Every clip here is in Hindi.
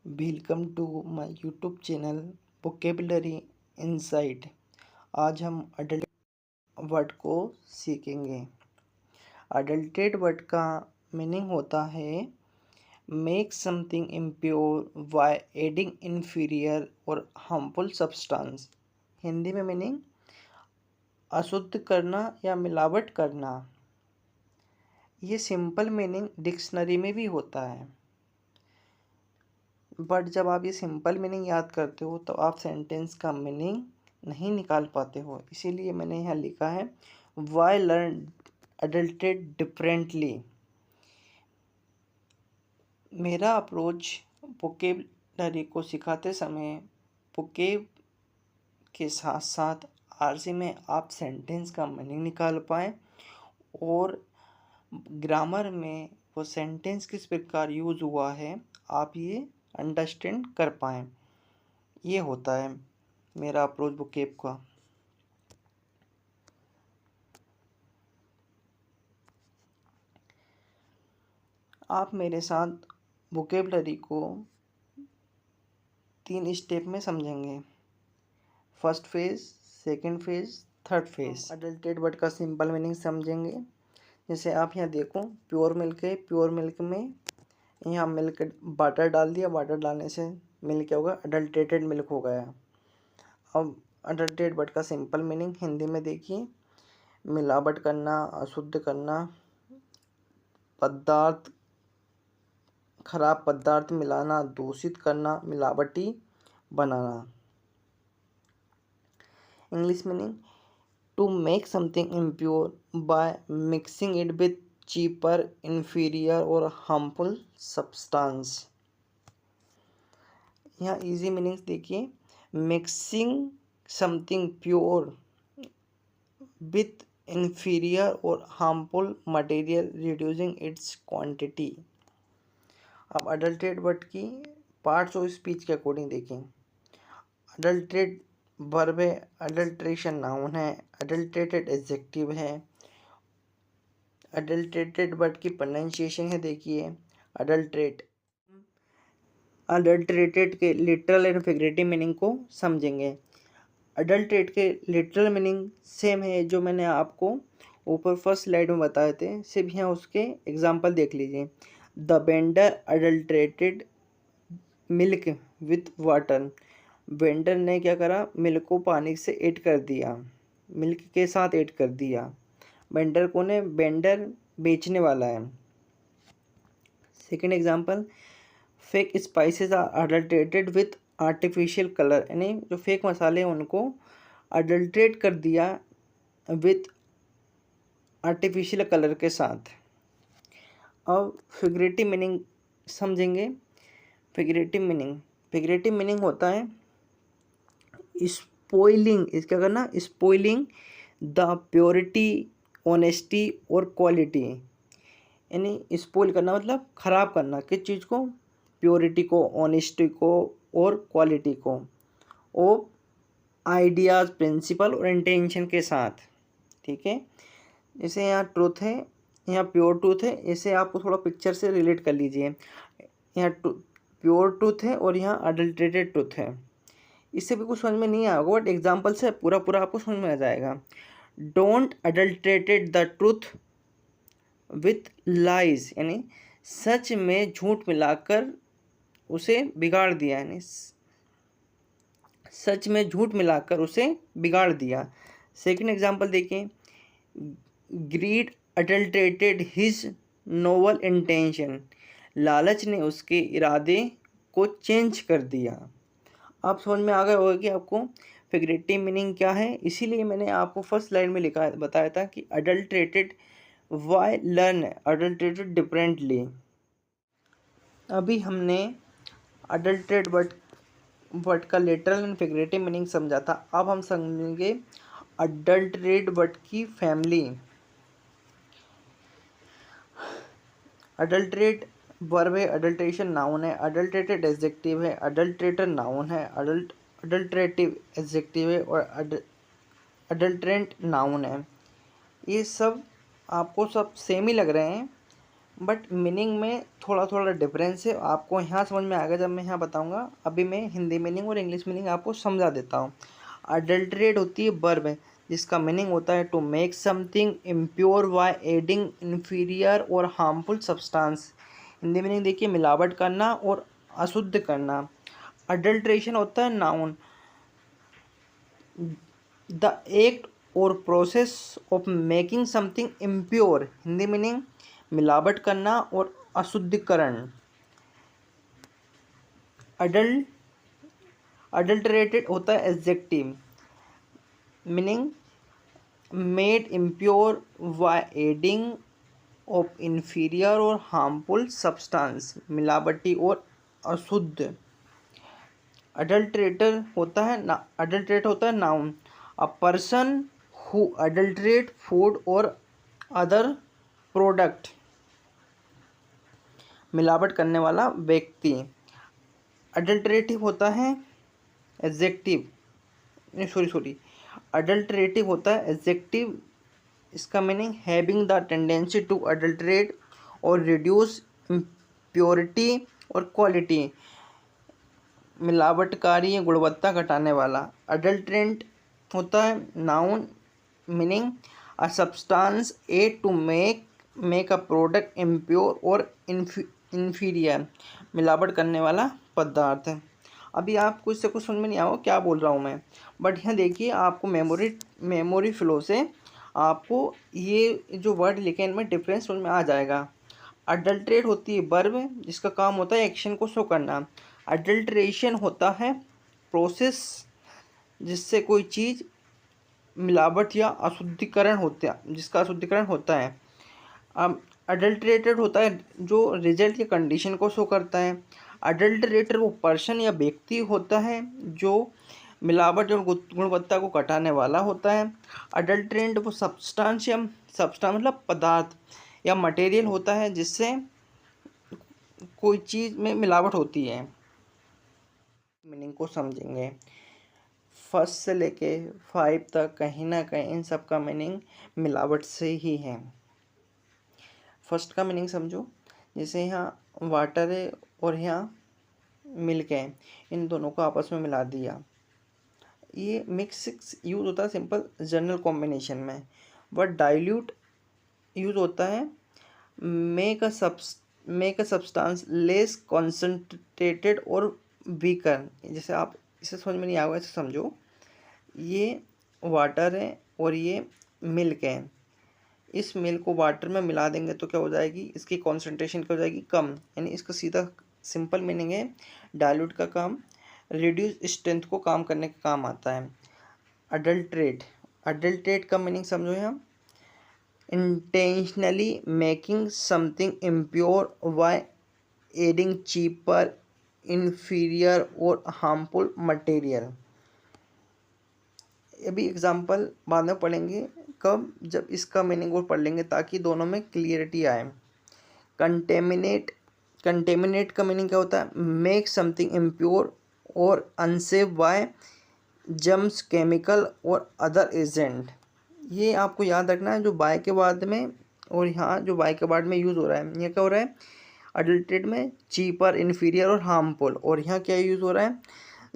Welcome to my YouTube channel vocabulary insight. आज हम अडल्ट वर्ड को सीखेंगे। अडल्टेड वर्ड का मीनिंग होता है make something impure by adding inferior और हार्मफुल सब्सटेंस। हिंदी में मीनिंग अशुद्ध करना या मिलावट करना। ये सिंपल मीनिंग डिक्शनरी में भी होता है, बट जब आप ये सिंपल मीनिंग याद करते हो तो आप सेंटेंस का मीनिंग नहीं निकाल पाते हो। इसीलिए मैंने यहाँ लिखा है वाई लर्न अडल्टेड डिफरेंटली। मेरा अप्रोच वोकेबलरी को सिखाते समय वोकेब के साथ साथ आरसी में आप सेंटेंस का मीनिंग निकाल पाएँ और ग्रामर में वो सेंटेंस किस प्रकार यूज़ हुआ है आप ये अंडरस्टैंड कर पाएँ। ये होता है मेरा अप्रोच वोकेब का। आप मेरे साथ वोकेबलरी को 3 स्टेप में समझेंगे। First phase, second phase, third phase. Adulterate word का सिंपल मीनिंग समझेंगे। जैसे आप यहाँ देखो प्योर मिल्क है, प्योर मिल्क में यहाँ मिल्क वाटर डाल दिया, वाटर डालने से मिल्क क्या होगा, अडल्टेटेड मिल्क हो गया। अब अडल्टेड वर्ड का सिंपल मीनिंग हिंदी में देखिए, मिलावट करना, अशुद्ध करना, पदार्थ खराब पदार्थ मिलाना, दूषित करना, मिलावटी बनाना। English meaning to make something impure by mixing it with cheaper, inferior और हार्मफुल सब्सटेंस। यहाँ इजी मीनिंग्स देखिए, mixing something pure with inferior और harmful material, reducing its quantity. अब अडल्टेड वर्ड की पार्ट्स ऑफ स्पीच के अकॉर्डिंग देखें। अडल्टेड वर्ब है, अडल्ट्रेशन नाउन है, अडल्टेटेड एडजेक्टिव है। अडल्टेटेड वर्ड की प्रोनाउंसिएशन है देखिए अडल्ट्रेट। अडल्ट्रेटेड के लिटरल एंड फिगरेटिव मीनिंग को समझेंगे। अडल्ट्रेट के लिटरल मीनिंग सेम है जो मैंने आपको ऊपर फर्स्ट स्लाइड में बताए थे, सिर्फ यहाँ उसके एग्जांपल देख लीजिए। The vendor adulterated milk with water. Vendor ने क्या करा, मिल्क को पानी से ऐड कर दिया, मिल्क के साथ ऐड कर दिया। वेंडर कौन है, वेंडर बेचने वाला है। Second example, fake spices are adulterated with artificial colour, यानी जो फेक मसाले हैं उनको अडल्ट्रेट कर दिया विथ आर्टिफिशियल कलर के साथ। अब फिगरेटिव मीनिंग समझेंगे। फिगरेटिव मीनिंग होता है स्पॉइलिंग, इसका करना स्पॉइलिंग द प्योरिटी, ऑनेस्टी और क्वालिटी। यानी स्पॉइल करना मतलब ख़राब करना, किस चीज़ को, प्योरिटी को, ऑनेस्टी को और क्वालिटी को, और आइडियाज़, प्रिंसिपल और इंटेंशन के साथ। ठीक है, जैसे यहाँ ट्रूथ है, यहाँ प्योर ट्रूथ है, इसे आपको थोड़ा पिक्चर से रिलेट कर लीजिए। यहाँ प्योर ट्रूथ है और यहाँ अडल्ट्रेटेड ट्रूथ है। इससे भी कुछ समझ में नहीं आएगा, बट एग्जाम्पल से पूरा आपको समझ में आ जाएगा। Don't adulterated the truth with lies, यानी सच में झूठ मिलाकर उसे बिगाड़ दिया, यानी सच में झूठ मिलाकर उसे बिगाड़ दिया। सेकंड एग्जांपल देखिए, greed adulterated his noble intention. लालच ने उसके इरादे को चेंज कर दिया। आप समझ में आ गए होगा कि आपको फिगरेटिव मीनिंग क्या है। इसीलिए मैंने आपको फर्स्ट स्लाइड में लिखा बताया था कि adulterated why learn adulterated differently. अभी हमने अडल्ट्रेट वर्ड का लिटरल एंड फिगरेटिव मीनिंग समझा था। अब हम समझेंगे अडल्ट्रेट वर्ड की फैमिली। अडल्ट्रेट वर्ब है, अडल्ट्रेशन नाउन है, अडल्ट्रेटेड एडजेक्टिव है, अडल्ट्रेटर नाउन है, अडल्ट्रेटिव एडजेक्टिव है और अडल्ट्रेंट नाउन है। ये सब आपको सब सेम ही लग रहे हैं, बट मीनिंग में थोड़ा थोड़ा डिफरेंस है, आपको यहाँ समझ में आएगा जब मैं यहाँ बताऊँगा। अभी मैं हिंदी मीनिंग और इंग्लिश मीनिंग आपको समझा देता हूँ। अडल्ट्रेट होती है वर्ब जिसका मीनिंग होता है to make something impure by adding inferior और हार्मफुल सब्सटेंस। हिंदी मीनिंग देखिए, मिलावट करना और अशुद्ध करना। अडल्ट्रेशन होता है नाउन, द एक्ट और process of making something impure. Hindi meaning मिलावट करना और अशुद्धिकरण। अडल्टरेटेड होता है adjective, meaning made impure by adding of inferior और हार्मफुल सब्सटेंस, मिलावटी और अशुद्ध। अडल्ट्रेट होता है noun, a person who adulterate food और अदर प्रोडक्ट, मिलावट करने वाला व्यक्ति। अडल्ट्रेटिव होता है एडजेक्टिव, सॉरी अडल्ट्रेटिव होता है एडजेक्टिव, इसका meaning having the tendency to adulterate और रिड्यूस प्योरिटी और क्वालिटी, मिलावटकारी या गुणवत्ता घटाने वाला। अडल्ट्रेंट होता है noun, meaning a substance add to make a product impure और इन्फीरियर, मिलावट करने वाला पदार्थ। अभी आपको इससे कुछ समझ में नहीं आएगा क्या बोल रहा हूँ मैं, बट यहाँ देखिए आपको मेमोरी फ्लो से आपको ये जो वर्ड लिखे इनमें डिफरेंस समझ में आ जाएगा। अडल्ट्रेट होती है वर्ब जिसका काम होता है एक्शन को शो करना। अडल्ट्रेशन होता है प्रोसेस जिससे कोई चीज़ मिलावट या अशुद्धिकरण होता है, जिसका अशुद्धिकरण होता है। अडल्ट्रेटेड होता है जो रिजल्ट या कंडीशन को शो करता है। अडल्ट्रेटर वो पर्सन या व्यक्ति होता है जो मिलावट और गुणवत्ता को घटाने वाला होता है। अडल्ट्रेंट वो सब्सटेंस मतलब पदार्थ या मटेरियल होता है जिससे कोई चीज़ में मिलावट होती है। मीनिंग को समझेंगे, फर्स्ट से लेके 5 तक कहीं ना कहीं इन सब का मीनिंग मिलावट से ही है। फर्स्ट का मीनिंग समझो, जैसे यहाँ वाटर है और यहाँ मिल्क है, इन दोनों को आपस में मिला दिया। ये मिक्स यूज़ होता है सिंपल जनरल कॉम्बिनेशन में, बट डाइल्यूट यूज़ होता है make a substance less concentrated और वीकर। जैसे आप इसे समझ में नहीं आएगा, ऐसे समझो ये वाटर है और ये मिल्क है, इस मिल्क को वाटर में मिला देंगे तो क्या हो जाएगी, इसकी कॉन्सेंट्रेशन क्या हो जाएगी, कम। यानी इसका सीधा सिंपल मीनिंग है डाइल्यूट का काम रिड्यूस स्ट्रेंथ को काम करने का काम आता है। अडल्ट्रेट का मीनिंग समझो यहाँ, intentionally making something impure by adding cheaper inferior और हार्मफुल मटेरियल। अभी एग्जांपल बाद में पढ़ेंगे, कब, जब इसका मीनिंग और पढ़ लेंगे ताकि दोनों में क्लियरिटी आए। कंटेमिनेट का मीनिंग क्या होता है, मेक समथिंग इम्प्योर और अनसेफ बाय जर्म्स केमिकल और अदर एजेंट। ये आपको याद रखना है, जो बाय के बाद में और यहाँ जो बाय के बाद में यूज़ हो रहा है, ये क्या हो रहा है अडल्ट्रेट में चीपर इन्फीरियर और हार्मफुल, और यहाँ क्या यूज़ हो रहा है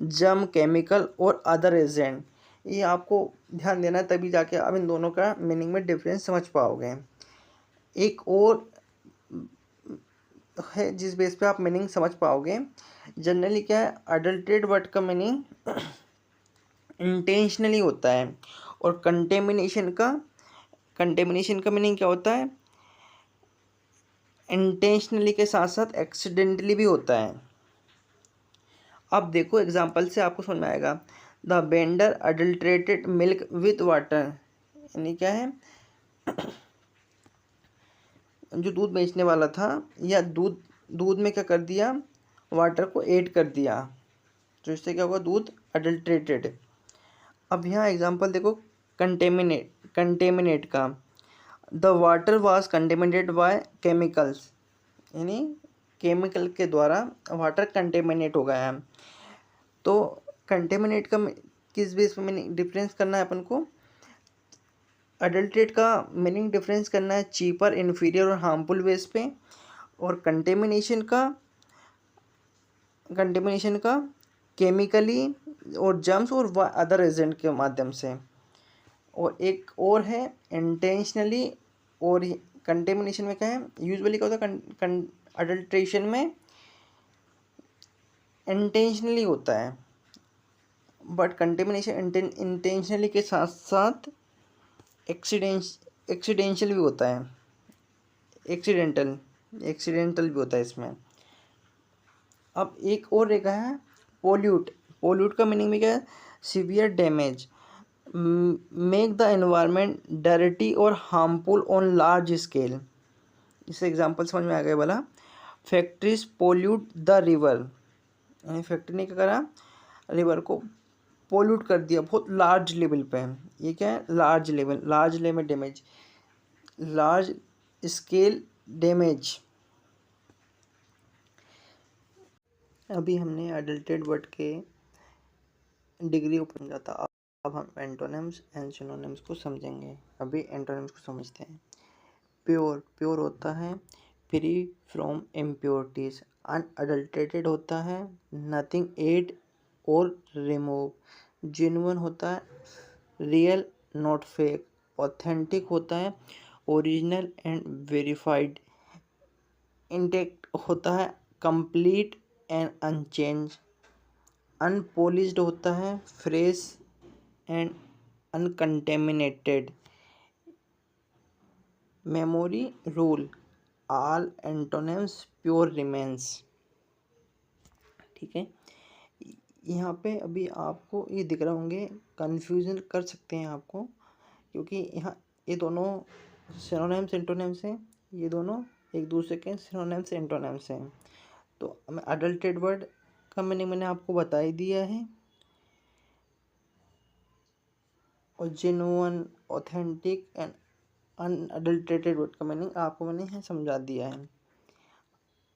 जर्म केमिकल और अदर एजेंट। ये आपको ध्यान देना है, तभी जाके आप इन दोनों का मीनिंग में डिफरेंस समझ पाओगे। एक और है जिस बेस पे आप मीनिंग समझ पाओगे। जनरली क्या है, अडल्ट्रेट वर्ड का मीनिंग इंटेंशनली होता है, और कंटेमिनेशन का मीनिंग क्या होता है, इंटेंशनली के साथ साथ एक्सीडेंटली भी होता है। अब देखो एग्जांपल से आपको समझ में आएगा। The vendor adulterated milk with water, यानी क्या है, जो दूध बेचने वाला था या दूध में क्या कर दिया, वाटर को ऐड कर दिया, तो इससे क्या होगा, दूध अडल्ट्रेटेड। अब यहाँ एग्जांपल देखो कंटेमिनेट का, the water was contaminated by chemicals, यानी केमिकल के द्वारा वाटर कंटेमिनेट हो गया है। तो कंटेमिनेट का किस बेस पे मीनिंग डिफरेंस करना है अपन को, अडल्ट्रेट का मीनिंग डिफरेंस करना है चीपर इन्फीरियर और हार्मफुल बेस पे, और कंटेमिनेशन का केमिकली और जर्म्स और अदर एजेंट के माध्यम से। और एक और है इंटेंशनली। और कंटेमिनेशन में क्या है, यूजुअली क्या होता है, अडल्ट्रेशन में इंटेंशनली होता है, बट कंटेमिनेशन इंटेंशनली के साथ साथ एक्सीडेंशियल भी होता है, एक्सीडेंटल भी होता है इसमें। अब एक और रेखा है पोल्यूट का मीनिंग भी क्या है, severe damage, make the environment dirty और हार्मफुल ऑन लार्ज स्केल। इसे एग्जांपल समझ में आ गया वाला। फैक्ट्रीज पोल्यूट द रिवर, यानी फैक्ट्री ने क्या करा, रिवर को पोल्यूट कर दिया बहुत लार्ज लेवल पे। ये क्या है, large level damage, large scale damage. अभी हमने अडल्टेड वर्ड के डिग्री को समझा था। अब हम एंटोनिम्स एंड सिनोनिम्स को समझेंगे। अभी एंटोनिम्स को समझते हैं। प्योर होता है फ्री फ्रॉम इम्प्योरिटीज। अनअडल्टेटेड होता है नथिंग एड और रिमूव। जेन्युइन होता है रियल नॉट फेक। ऑथेंटिक होता है ओरिजिनल एंड वेरीफाइड। इंटेक्ट होता है कंप्लीट एंड अनचेंज। अनपॉलिश्ड होता है fresh and uncontaminated. Memory rule all antonyms pure remains. ठीक है, यहाँ पे अभी आपको ये दिख रहे होंगे, कन्फ्यूजन कर सकते हैं आपको, क्योंकि यहाँ ये दोनों सिनोनिम्स एंटोनिम्स हैं, ये दोनों एक दूसरे के सिनोनिम्स एंटोनिम्स हैं। तो मैं अडल्टेड वर्ड का मैंने आपको बता ही दिया है, और जेन्युइन ऑथेंटिक एंड अनअडल्टेटेड वर्ड का मीनिंग आपको मैंने यहाँ समझा दिया है।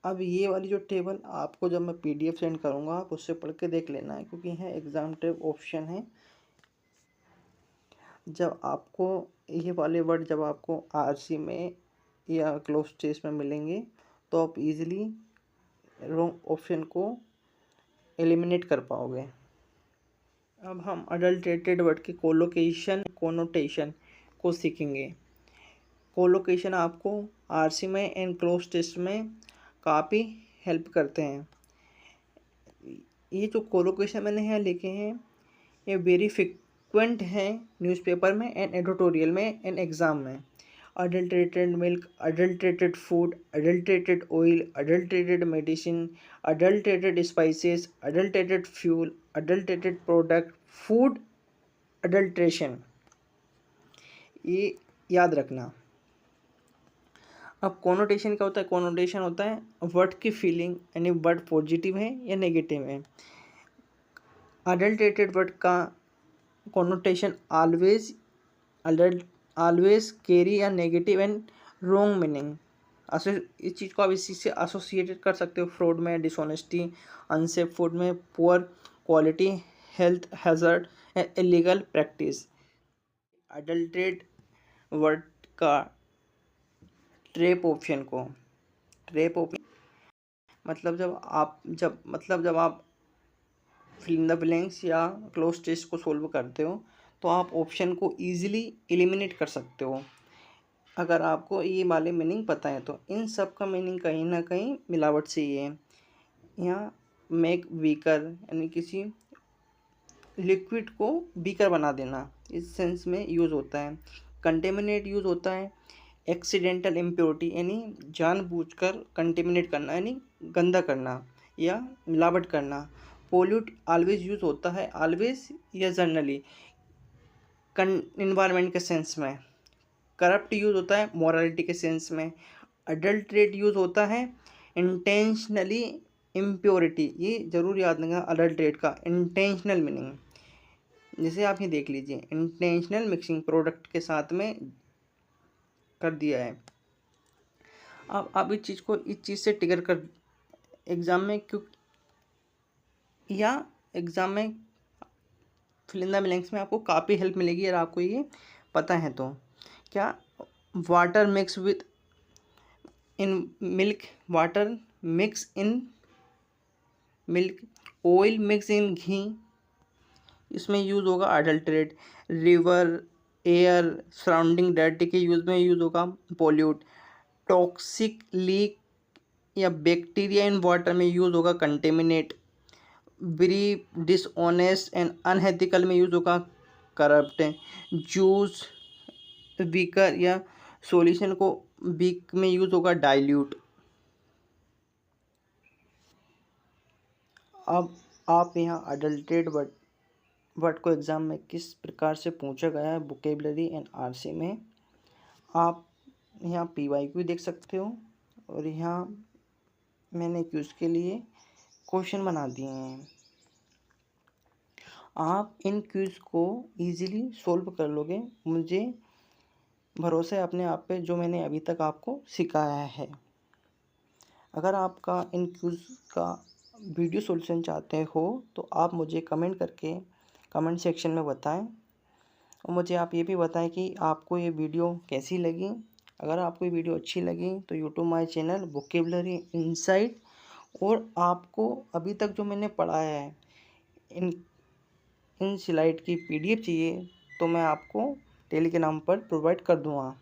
अब ये वाली जो टेबल आपको जब मैं PDF सेंड करूँगा आप उससे पढ़ के देख लेना है, क्योंकि यहाँ एग्ज़ाम टाइप ऑप्शन है। जब आपको ये वाले वर्ड जब आपको RC में या क्लोज टेस्ट में मिलेंगे तो आप इजीली रॉन्ग ऑप्शन को एलिमिनेट कर पाओगे। अब हम अडल्टेटेड वर्ड के कोनोटेशन को सीखेंगे। कोलोकेशन आपको RC में एंड क्लोज टेस्ट में काफ़ी हेल्प करते हैं। ये जो कोलोकेशन मैंने यहाँ लिखे हैं ये वेरी फ्रिक्वेंट हैं न्यूज़पेपर में एंड एडिटोरियल में एंड एग्ज़ाम में। Adulterated milk, adulterated food, adulterated oil, adulterated medicine, adulterated spices, adulterated fuel, adulterated product, food adulteration, ये याद रखना। अब कोनोटेशन क्या होता है, कोनोटेशन होता है वर्ड की फीलिंग, यानी वर्ड पॉजिटिव है या नेगेटिव है। अडल्ट्रेटेड वर्ड का connotation always carry a negative and wrong meaning. इस चीज़ को आप इसी से एसोसिएटेड कर सकते हो, फ्रॉड में, डिसऑनेस्टी, अनसेफ फूड में, poor quality, health hazard, illegal practice. Adulterate word का ट्रैप ऑप्शन मतलब जब आप फिल इन द ब्लैंक्स या क्लोज टेस्ट को सोल्व करते हो तो आप ऑप्शन को ईजिली एलिमिनेट कर सकते हो अगर आपको ये वाले मीनिंग पता है तो। इन सब का मीनिंग कहीं ना कहीं मिलावट से ही है। यहाँ मेक वीकर यानी किसी लिक्विड को वीकर बना देना, इस सेंस में यूज़ होता है। कंटेमिनेट यूज़ होता है एक्सीडेंटल इम्प्योरिटी, यानी जानबूझकर कंटेमिनेट करना यानी गंदा करना या मिलावट करना। पोल्यूट ऑलवेज यूज़ होता है ऑलवेज या जनरली इन्वायरमेंट के सेंस में। करप्ट यूज़ होता है मोरालिटी के सेंस में। अडल्ट्रेट यूज़ होता है इंटेंशनली इम्प्योरिटी, ये ज़रूर याद रखना अडल्ट्रेट का इंटेंशनल मीनिंग। जैसे आप ये देख लीजिए, इंटेंशनल मिक्सिंग प्रोडक्ट के साथ में कर दिया है। अब आप इस चीज़ से ट्रिगर कर एग्ज़ाम में क्यों, या एग्ज़ाम में फिल इन द ब्लैंक्स में आपको काफ़ी हेल्प मिलेगी अगर आपको ये पता है तो। क्या water mix with in milk, water mix in milk, oil mix in ghee, इसमें यूज़ होगा adulterate, river, air, surrounding dirty के यूज़ में यूज़ होगा पोल्यूट, टॉक्सिक लीक या बैक्टीरिया इन वाटर में यूज़ होगा contaminate, very dishonest and unethical में यूज़ होगा करप्ट, जूस वीकर या सॉल्यूशन को वीक में यूज़ होगा डाइल्यूट। अब आप यहाँ अडल्ट्रेट वर्ड को एग्ज़ाम में किस प्रकार से पूछा गया है वोकेबलरी एंड आरसी में, आप यहाँ PYQ देख सकते हो और यहाँ मैंने क्यूज़ के लिए क्वेश्चन बना दिए हैं। आप इन क्यूज़ को इजीली सॉल्व कर लोगे, मुझे भरोसा है अपने आप पे जो मैंने अभी तक आपको सिखाया है। अगर आपका इन क्यूज़ का वीडियो सॉल्यूशन चाहते हो तो आप मुझे कमेंट करके कमेंट सेक्शन में बताएं और मुझे आप ये भी बताएं कि आपको ये वीडियो कैसी लगी। अगर आपको ये वीडियो अच्छी लगी तो YouTube my channel vocabulary insight, और आपको अभी तक जो मैंने पढ़ाया है इन स्लाइड की PDF चाहिए तो मैं आपको टेलीग्राम पर प्रोवाइड कर दूँगा।